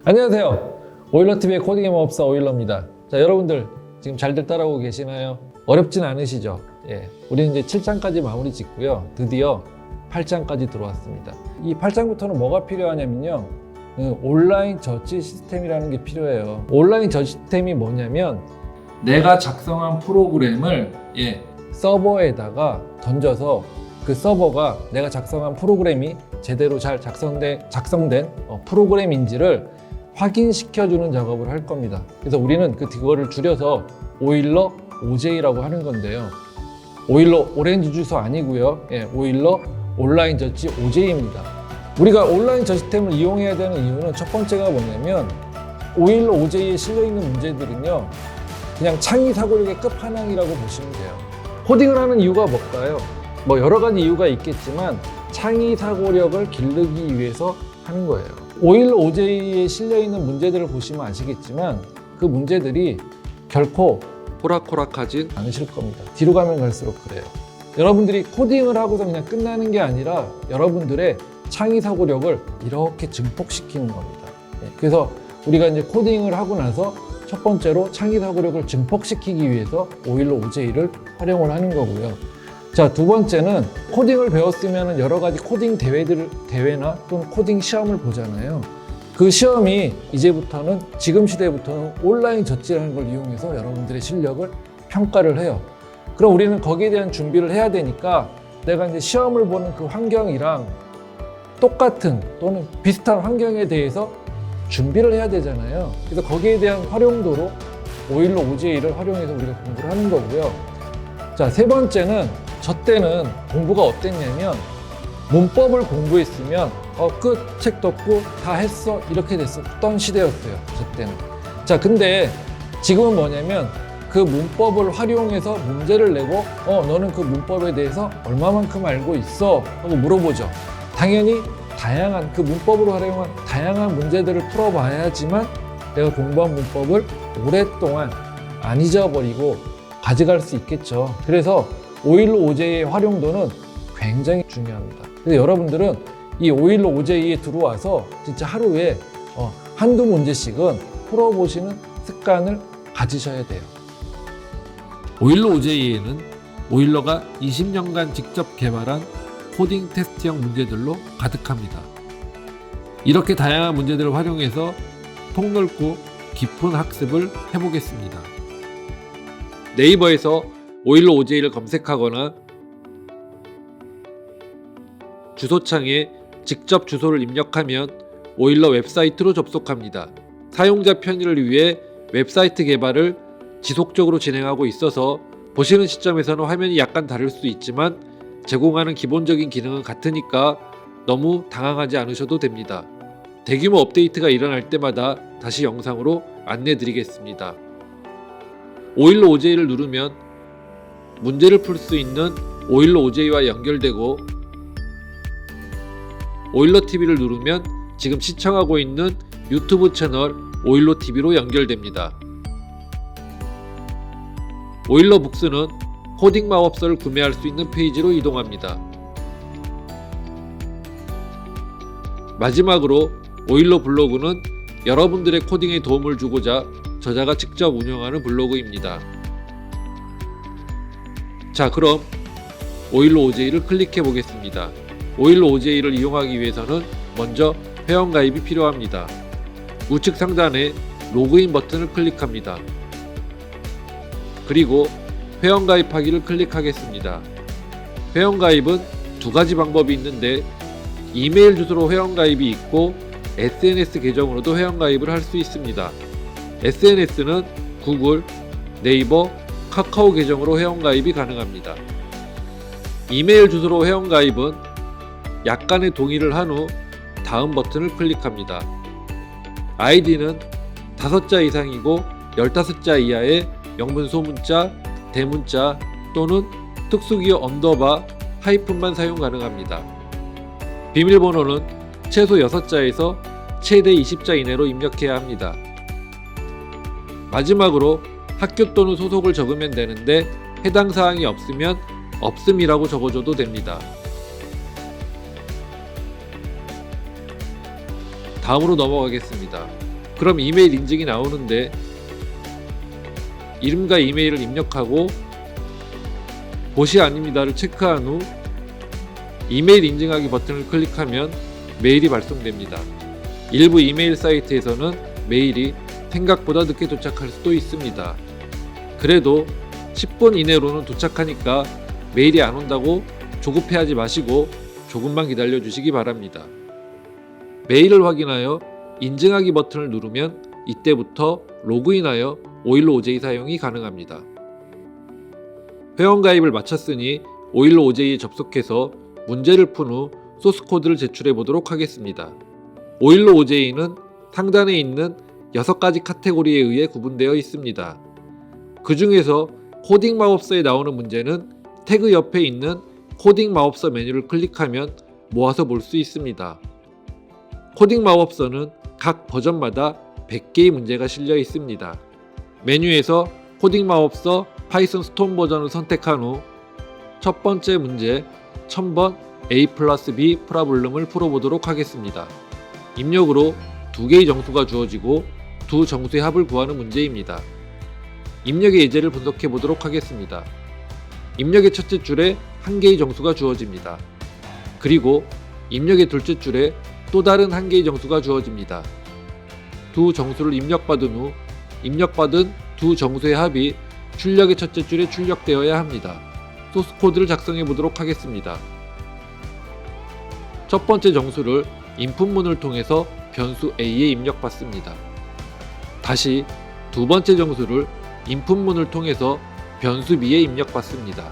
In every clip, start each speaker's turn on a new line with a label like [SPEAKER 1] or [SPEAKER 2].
[SPEAKER 1] 안녕하세요. 오일러TV의 코딩의 마법사 오일러입니다. 자, 여러분들 지금 잘들 따라오고 계시나요? 어렵진 않으시죠? 우리는 이제 7장까지 마무리 짓고요. 드디어 8장까지 들어왔습니다. 이 8장부터는 뭐가 필요하냐면요. 온라인 저지 시스템이라는 게 필요해요. 온라인 저지 시스템이 뭐냐면 내가 작성한 프로그램을 서버에다가 던져서 그 서버가 내가 작성한 프로그램이 제대로 잘 작성된 프로그램인지를 확인시켜주는 작업을 할 겁니다. 그래서 우리는 그거를 줄여서 오일러 OJ라고 하는 건데요. 오일러 오렌지 주스 아니고요. 오일러 온라인 저지 OJ입니다. 우리가 온라인 저지 시스템을 이용해야 되는 이유는 첫 번째가 뭐냐면 오일러 OJ에 실려있는 문제들은요. 그냥 창의 사고력의 끝판왕이라고 보시면 돼요. 코딩을 하는 이유가 뭘까요? 뭐 여러 가지 이유가 있겠지만 창의 사고력을 기르기 위해서 하는 거예요. 오일러 OJ에 실려있는 문제들을 보시면 아시겠지만 그 문제들이 결코 호락호락하진 않으실 겁니다. 뒤로 가면 갈수록 그래요. 여러분들이 코딩을 하고서 그냥 끝나는 게 아니라 여러분들의 창의 사고력을 이렇게 증폭시키는 겁니다. 그래서 우리가 이제 코딩을 하고 나서 첫 번째로 창의 사고력을 증폭시키기 위해서 오일러 OJ를 활용을 하는 거고요. 자, 두 번째는 코딩을 배웠으면 여러 가지 코딩 대회나 또는 코딩 시험을 보잖아요. 그 시험이 이제부터는 지금 시대부터는 온라인 저지라는 걸 이용해서 여러분들의 실력을 평가를 해요. 그럼 우리는 거기에 대한 준비를 해야 되니까 내가 이제 시험을 보는 그 환경이랑 똑같은 또는 비슷한 환경에 대해서 준비를 해야 되잖아요. 그래서 거기에 대한 활용도로 오일러 OJ를 활용해서 우리가 공부를 하는 거고요. 자, 세 번째는 저 때는 공부가 어땠냐면 문법을 공부했으면 끝, 책 덮고 다 했어 이렇게 됐었던 시대였어요. 저 때는. 자, 근데 지금은 뭐냐면 그 문법을 활용해서 문제를 내고 너는 그 문법에 대해서 얼마만큼 알고 있어? 하고 물어보죠. 당연히 다양한 그 문법으로 활용한 다양한 문제들을 풀어봐야지만 내가 공부한 문법을 오랫동안 안 잊어버리고 가져갈 수 있겠죠. 그래서 오일러 OJ의 활용도는 굉장히 중요합니다. 그래서 여러분들은 이 오일러 OJ에 들어와서 진짜 하루에 한두 문제씩은 풀어보시는 습관을 가지셔야 돼요. 오일러 OJ에는 오일러가 20년간 직접 개발한 코딩 테스트형 문제들로 가득합니다. 이렇게 다양한 문제들을 활용해서 폭넓고 깊은 학습을 해보겠습니다. 네이버에서 오일러 OJ를 검색하거나 주소창에 직접 주소를 입력하면 오일러 웹사이트로 접속합니다. 사용자 편의를 위해 웹사이트 개발을 지속적으로 진행하고 있어서 보시는 시점에서는 화면이 약간 다를 수 있지만 제공하는 기본적인 기능은 같으니까 너무 당황하지 않으셔도 됩니다. 대규모 업데이트가 일어날 때마다 다시 영상으로 안내 드리겠습니다. 오일러 OJ를 누르면 문제를 풀 수 있는 오일러 OJ와 연결되고 오일러TV를 누르면 지금 시청하고 있는 유튜브 채널 오일러TV로 연결됩니다. 오일러북스는 코딩 마법서를 구매할 수 있는 페이지로 이동합니다. 마지막으로 오일러 블로그는 여러분들의 코딩에 도움을 주고자 저자가 직접 운영하는 블로그입니다. 자, 그럼 오일러 OJ를 클릭해 보겠습니다. 오일러 OJ를 이용하기 위해서는 먼저 회원가입이 필요합니다. 우측 상단에 로그인 버튼을 클릭합니다. 그리고 회원가입하기를 클릭하겠습니다. 회원가입은 두 가지 방법이 있는데 이메일 주소로 회원가입이 있고 SNS 계정으로도 회원가입을 할 수 있습니다. SNS는 구글, 네이버, 카카오 계정으로 회원가입이 가능합니다. 이메일 주소로 회원가입은 약간의 동의를 한 후 다음 버튼을 클릭합니다. 아이디는 5자 이상이고 15자 이하의 영문 소문자, 대문자 또는 특수기호 언더바 하이픈만 사용 가능합니다. 비밀번호는 최소 6자에서 최대 20자 이내로 입력해야 합니다. 마지막으로 학교 또는 소속을 적으면 되는데 해당 사항이 없으면 없음이라고 적어줘도 됩니다. 다음으로 넘어가겠습니다. 그럼 이메일 인증이 나오는데 이름과 이메일을 입력하고 봇이 아닙니다를 체크한 후 이메일 인증하기 버튼을 클릭하면 메일이 발송됩니다. 일부 이메일 사이트에서는 메일이 생각보다 늦게 도착할 수도 있습니다. 그래도 10분 이내로는 도착하니까 메일이 안 온다고 조급해하지 마시고 조금만 기다려 주시기 바랍니다. 메일을 확인하여 인증하기 버튼을 누르면 이때부터 로그인하여 오일로 OJ 사용이 가능합니다. 회원가입을 마쳤으니 오일로 OJ에 접속해서 문제를 푼 후 소스코드를 제출해 보도록 하겠습니다. 오일로 OJ는 상단에 있는 6가지 카테고리에 의해 구분되어 있습니다. 그 중에서 코딩 마법서에 나오는 문제는 태그 옆에 있는 코딩 마법서 메뉴를 클릭하면 모아서 볼 수 있습니다. 코딩 마법서는 각 버전마다 100개의 문제가 실려 있습니다. 메뉴에서 코딩 마법서 파이썬 스톰 버전을 선택한 후 첫 번째 문제 1000번 A+B 프라블럼을 풀어보도록 하겠습니다. 입력으로 2개의 정수가 주어지고 두 정수의 합을 구하는 문제입니다. 입력의 예제를 분석해 보도록 하겠습니다. 입력의 첫째 줄에 1개의 정수가 주어집니다. 그리고 입력의 둘째 줄에 또 다른 1개의 정수가 주어집니다. 두 정수를 입력받은 후 입력받은 두 정수의 합이 출력의 첫째 줄에 출력되어야 합니다. 소스코드를 작성해 보도록 하겠습니다. 첫 번째 정수를 인풋문을 통해서 변수 A에 입력받습니다. 다시 두 번째 정수를 인풋문을 통해서 변수 B에 입력받습니다.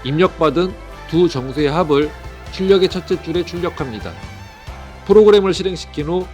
[SPEAKER 1] 입력받은 두 정수의 합을 출력의 첫째 줄에 출력합니다. 프로그램을 실행시킨 후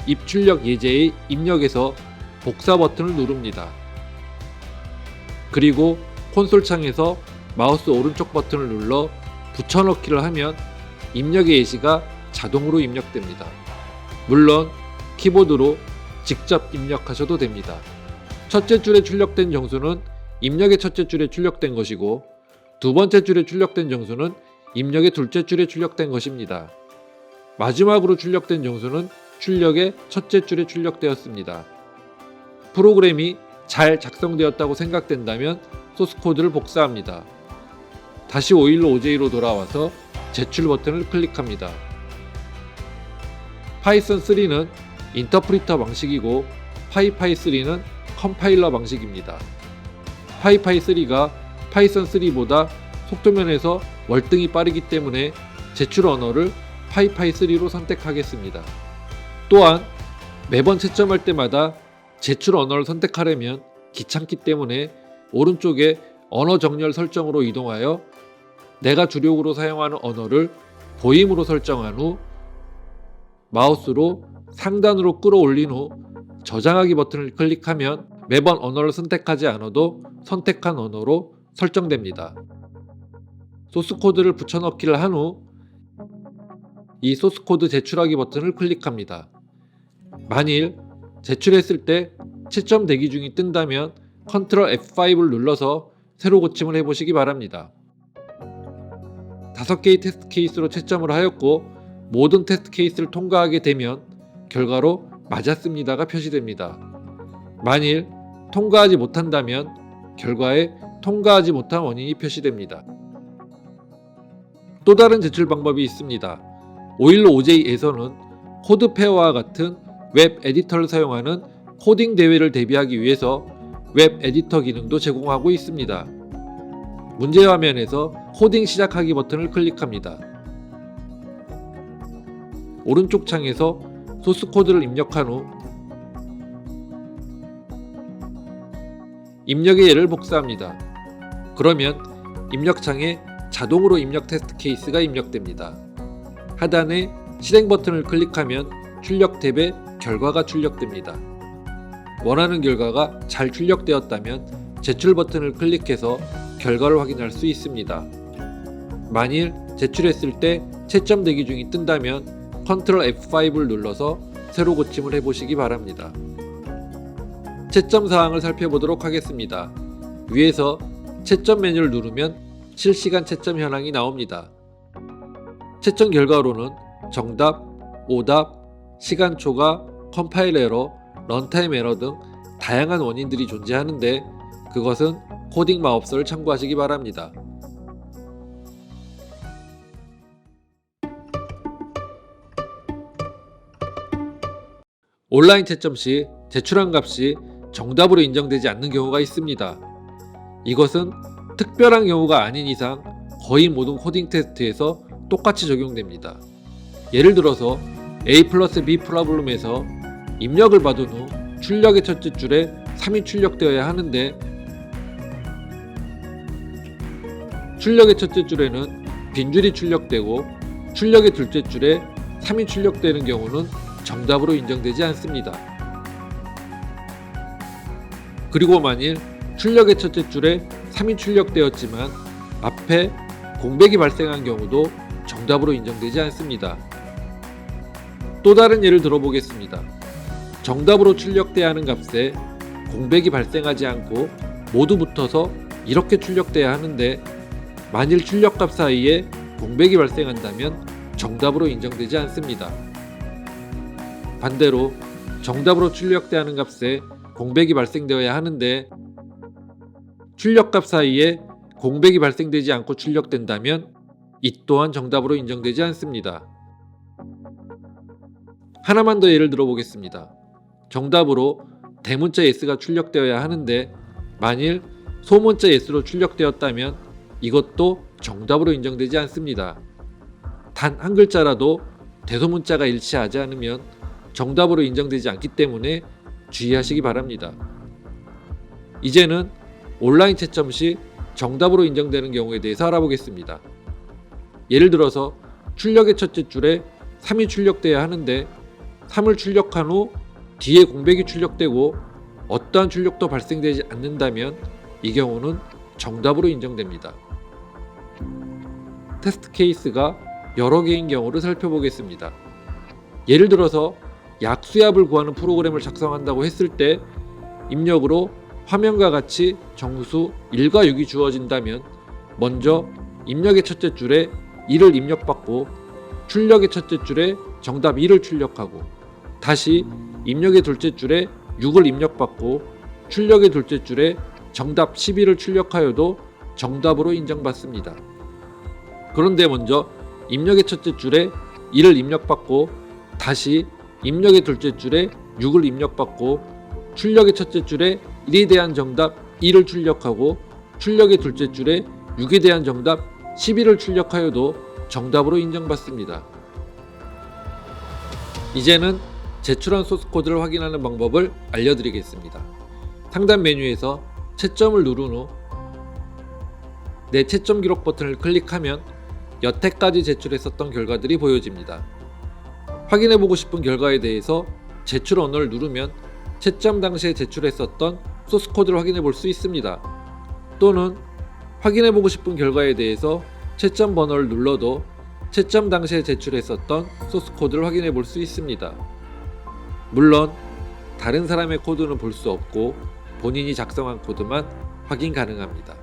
[SPEAKER 1] 입출력 예제의 입력에서 복사 버튼을 누릅니다. 그리고 콘솔 창에서 마우스 오른쪽 버튼을 눌러 붙여넣기를 하면 입력의 예시가 자동으로 입력됩니다. 물론 키보드로 직접 입력하셔도 됩니다. 첫째 줄에 출력된 정수는 입력의 첫째 줄에 출력된 것이고 두 번째 줄에 출력된 정수는 입력의 둘째 줄에 출력된 것입니다. 마지막으로 출력된 정수는 출력의 첫째 줄에 출력되었습니다. 프로그램이 잘 작성되었다고 생각된다면 소스코드를 복사합니다. 다시 오일로 OJ로 돌아와서 제출 버튼을 클릭합니다. 파이썬 3는 인터프리터 방식이고 파이파이 3는 컴파일러 방식입니다. 파이파이 3가 파이썬 3보다 속도면에서 월등히 빠르기 때문에 제출 언어를 파이파이 3로 선택하겠습니다. 또한 매번 채점할 때마다 제출 언어를 선택하려면 귀찮기 때문에 오른쪽에 언어 정렬 설정으로 이동하여 내가 주력으로 사용하는 언어를 보임으로 설정한 후 마우스로 상단으로 끌어올린 후 저장하기 버튼을 클릭하면 매번 언어를 선택하지 않아도 선택한 언어로 설정됩니다. 소스코드를 붙여넣기를 한 후 이 소스코드 제출하기 버튼을 클릭합니다. 만일 제출했을 때 채점 대기 중이 뜬다면 Ctrl F5를 눌러서 새로 고침을 해보시기 바랍니다. 5개의 테스트 케이스로 채점을 하였고 모든 테스트 케이스를 통과하게 되면 결과로 맞았습니다가 표시됩니다. 만일 통과하지 못한다면 결과에 통과하지 못한 원인이 표시됩니다. 또 다른 제출 방법이 있습니다. 오일로 OJ에서는 코드페어와 같은 웹 에디터를 사용하는 코딩 대회를 대비하기 위해서 웹 에디터 기능도 제공하고 있습니다. 문제 화면에서 코딩 시작하기 버튼을 클릭합니다. 오른쪽 창에서 소스 코드를 입력한 후 입력의 예를 복사합니다. 그러면 입력창에 자동으로 입력 테스트 케이스가 입력됩니다. 하단에 실행 버튼을 클릭하면 출력 탭에 결과가 출력됩니다. 원하는 결과가 잘 출력되었다면 제출 버튼을 클릭해서 결과를 확인할 수 있습니다. 만일 제출했을 때 채점 대기 중이 뜬다면 Ctrl F5를 눌러서 새로 고침을 해보시기 바랍니다. 채점 사항을 살펴보도록 하겠습니다. 위에서 채점 메뉴를 누르면 실시간 채점 현황이 나옵니다. 채점 결과로는 정답, 오답, 시간 초과, 컴파일 에러, 런타임 에러 등 다양한 원인들이 존재하는데 그것은 코딩 마법서를 참고하시기 바랍니다. 온라인 채점 시 제출한 값이 정답으로 인정되지 않는 경우가 있습니다. 이것은 특별한 경우가 아닌 이상 거의 모든 코딩 테스트에서 똑같이 적용됩니다. 예를 들어서 A 플러스 B 프로블럼에서 입력을 받은 후 출력의 첫째 줄에 3이 출력되어야 하는데 출력의 첫째 줄에는 빈줄이 출력되고 출력의 둘째 줄에 3이 출력되는 경우는 정답으로 인정되지 않습니다. 그리고 만일 출력의 첫째 줄에 3이 출력되었지만 앞에 공백이 발생한 경우도 정답으로 인정되지 않습니다. 또 다른 예를 들어보겠습니다. 정답으로 출력돼야 하는 값에 공백이 발생하지 않고 모두 붙어서 이렇게 출력돼야 하는데 만일 출력값 사이에 공백이 발생한다면 정답으로 인정되지 않습니다. 반대로 정답으로 출력돼야 하는 값에 공백이 발생되어야 하는데 출력값 사이에 공백이 발생되지 않고 출력된다면 이 또한 정답으로 인정되지 않습니다. 하나만 더 예를 들어보겠습니다. 정답으로 대문자 S가 출력되어야 하는데 만일 소문자 S로 출력되었다면 이것도 정답으로 인정되지 않습니다. 단 한 글자라도 대소문자가 일치하지 않으면 정답으로 인정되지 않기 때문에 주의하시기 바랍니다. 이제는 온라인 채점 시 정답으로 인정되는 경우에 대해서 알아보겠습니다. 예를 들어서 출력의 첫째 줄에 3이 출력돼야 하는데 3을 출력한 후 뒤에 공백이 출력되고 어떠한 출력도 발생되지 않는다면 이 경우는 정답으로 인정됩니다. 테스트 케이스가 여러 개인 경우를 살펴보겠습니다. 예를 들어서 약수압을 구하는 프로그램을 작성한다고 했을 때 입력으로 화면과 같이 정수 1과 6이 주어진다면 먼저 입력의 첫째 줄에 1을 입력받고 출력의 첫째 줄에 정답 2를 출력하고 다시 입력의 둘째 줄에 6을 입력받고 출력의 둘째 줄에 정답 11을 출력하여도 정답으로 인정받습니다. 그런데 먼저 입력의 첫째 줄에 1을 입력받고 다시 입력의 둘째 줄에 6을 입력받고 출력의 첫째 줄에 1에 대한 정답 2를 출력하고 출력의 둘째 줄에 6에 대한 정답 11을 출력하여도 정답으로 인정받습니다. 이제는 제출한 소스코드를 확인하는 방법을 알려드리겠습니다. 상단 메뉴에서 채점을 누른 후 내 채점 기록 버튼을 클릭하면 여태까지 제출했었던 결과들이 보여집니다. 확인해보고 싶은 결과에 대해서 제출 언어를 누르면 채점 당시에 제출했었던 소스코드를 확인해볼 수 있습니다. 또는 확인해보고 싶은 결과에 대해서 채점 번호를 눌러도 채점 당시에 제출했었던 소스코드를 확인해볼 수 있습니다. 물론 다른 사람의 코드는 볼 수 없고 본인이 작성한 코드만 확인 가능합니다.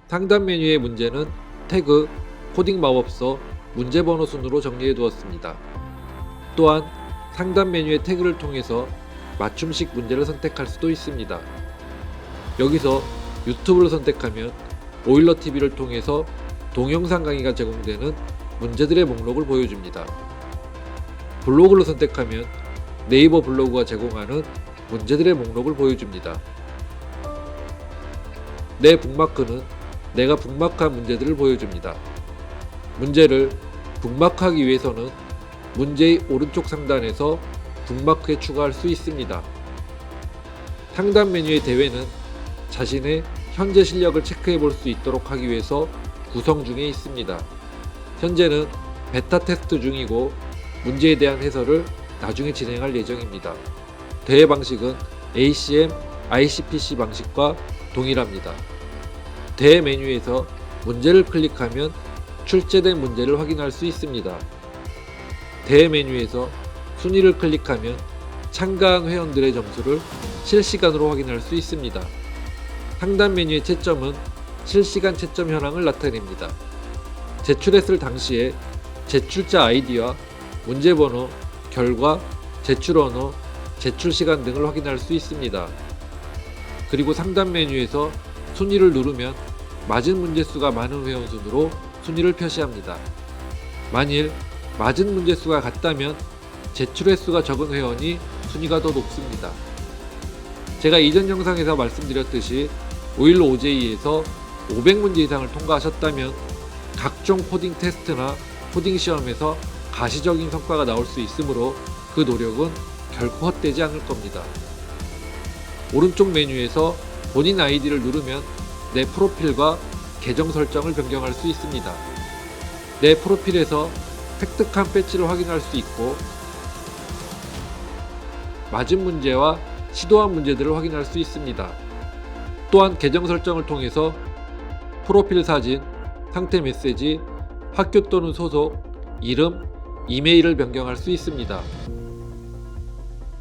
[SPEAKER 1] 상단 메뉴의 문제는 태그, 코딩 마법서, 문제번호 순으로 정리해 두었습니다. 또한 상단 메뉴의 태그를 통해서 맞춤식 문제를 선택할 수도 있습니다. 여기서 유튜브를 선택하면 오일러TV를 통해서 동영상 강의가 제공되는 문제들의 목록을 보여줍니다. 블로그를 선택하면 네이버 블로그가 제공하는 문제들의 목록을 보여줍니다. 내 북마크는 내가 북마크한 문제들을 보여줍니다. 문제를 북마크하기 위해서는 문제의 오른쪽 상단에서 북마크에 추가할 수 있습니다. 상단 메뉴의 대회는 자신의 현재 실력을 체크해 볼 수 있도록 하기 위해서 구성 중에 있습니다. 현재는 베타 테스트 중이고 문제에 대한 해설을 나중에 진행할 예정입니다. 대회 방식은 ACM, ICPC 방식과 동일합니다. 대회 메뉴에서 문제를 클릭하면 출제된 문제를 확인할 수 있습니다. 대회 메뉴에서 순위를 클릭하면 참가한 회원들의 점수를 실시간으로 확인할 수 있습니다. 상단 메뉴의 채점은 실시간 채점 현황을 나타냅니다. 제출했을 당시에 제출자 아이디와 문제번호, 결과, 제출 언어, 제출 시간 등을 확인할 수 있습니다. 그리고 상단 메뉴에서 순위를 누르면 맞은 문제 수가 많은 회원 순으로 순위를 표시합니다. 만일 맞은 문제 수가 같다면 제출 횟수가 적은 회원이 순위가 더 높습니다. 제가 이전 영상에서 말씀드렸듯이 515 OJE에서 500문제 이상을 통과하셨다면 각종 코딩 테스트나 코딩 시험에서 가시적인 성과가 나올 수 있으므로 그 노력은 결코 헛되지 않을 겁니다. 오른쪽 메뉴에서 본인 아이디를 누르면 내 프로필과 계정 설정을 변경할 수 있습니다. 내 프로필에서 획득한 배지를 확인할 수 있고 맞은 문제와 시도한 문제들을 확인할 수 있습니다. 또한 계정 설정을 통해서 프로필 사진, 상태 메시지, 학교 또는 소속, 이름, 이메일을 변경할 수 있습니다.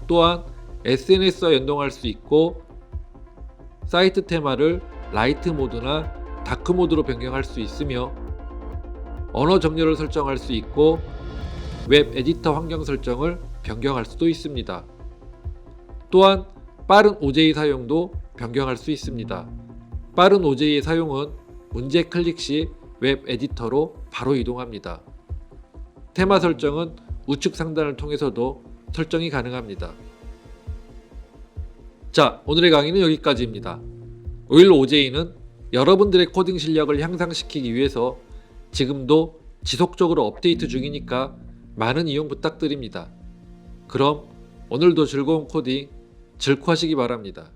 [SPEAKER 1] 또한 SNS와 연동할 수 있고 사이트 테마를 라이트 모드나 다크 모드로 변경할 수 있으며 언어 정렬을 설정할 수 있고 웹 에디터 환경 설정을 변경할 수도 있습니다. 또한 빠른 OJ 사용도 변경할 수 있습니다. 빠른 OJ의 사용은 문제 클릭 시 웹 에디터로 바로 이동합니다. 테마 설정은 우측 상단을 통해서도 설정이 가능합니다. 자, 오늘의 강의는 여기까지입니다. 515 OJ는 여러분들의 코딩 실력을 향상시키기 위해서 지금도 지속적으로 업데이트 중이니까 많은 이용 부탁드립니다. 그럼 오늘도 즐거운 코딩 즐코하시기 바랍니다.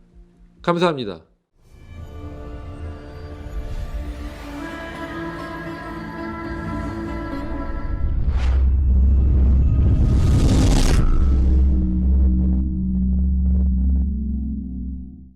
[SPEAKER 1] 감사합니다.